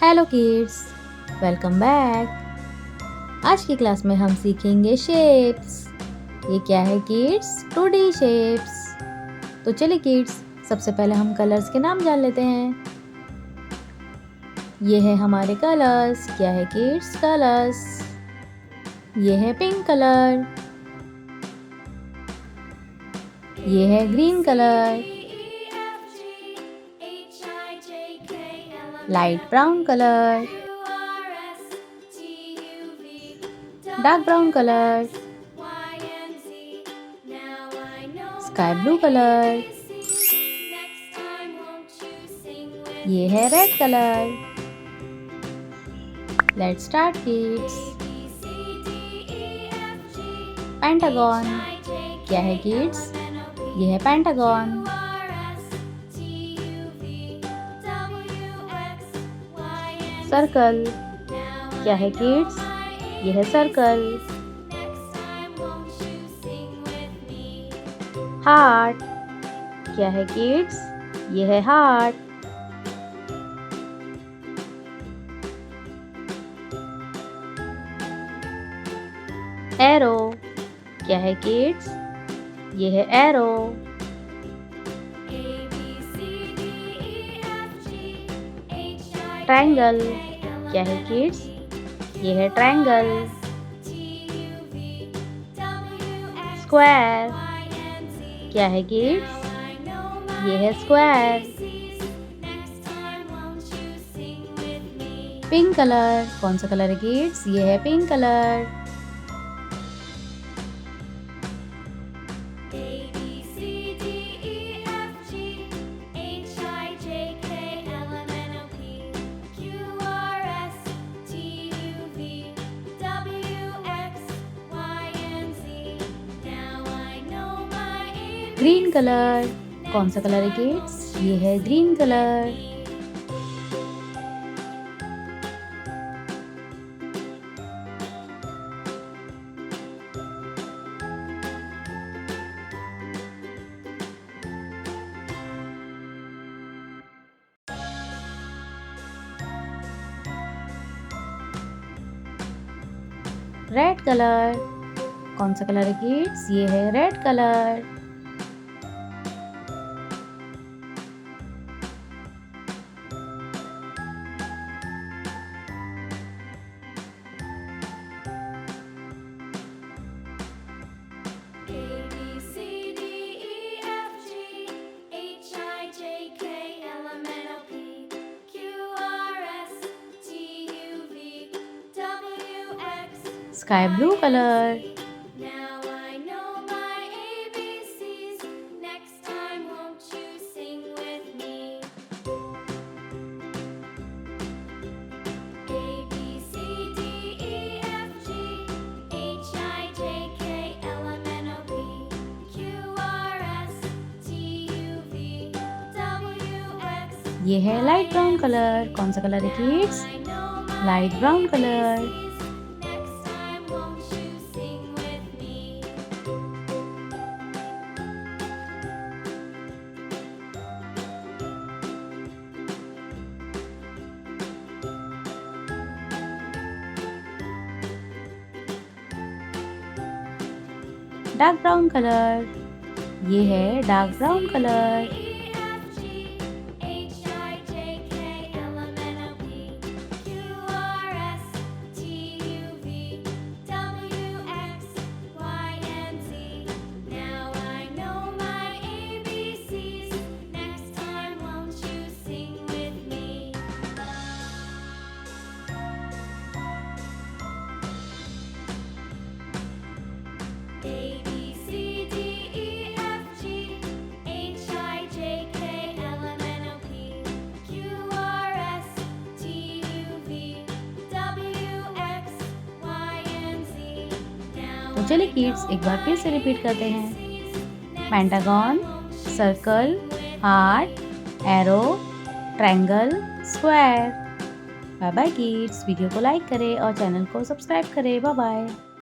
Hello kids, welcome back. आज की class में हम सीखेंगे शेप्स। ये क्या है किड्स? 2D shapes. तो चलिए किड्स, सबसे पहले हम कलर्स के नाम जान लेते हैं। ये है हमारे कलर्स। क्या है किड्स? कलर्स। ये है पिंक कलर, ये है green colour, light brown colour, dark brown colour, sky blue colour, ये है red colour. Let's start kids. Pentagon. क्या है किड्स? ये है पेंटागन। सर्कल। क्या है किड्स? ये है सर्कल। हार्ट। क्या है किड्स? ये है हार्ट। एरो। क्या है किड्स? ये है एरो। ट्रायंगल। क्या है किड्स? ये है ट्रायंगल। स्क्वायर। क्या है किड्स? ये है स्क्वायर। Pink colour. कौन सा कलर है किड्स? ये है पिंक कलर। Green colour. कौन सा कलर है किड्स? ये है ग्रीन कलर। Red colour. कौन सा कलर है किड्स? ये है red colour. Sky blue colour. ये है लाइट ब्राउन कलर। कौन सा कलर है kids? Light brown colour. Dark brown colour. ये है डार्क ब्राउन कलर। तो चलिए किड्स, एक बार फिर से रिपीट करते हैं। Pentagon, circle, heart, arrow, triangle, square. Bye bye kids. Video को लाइक करें और चैनल को सब्सक्राइब करें। Bye bye.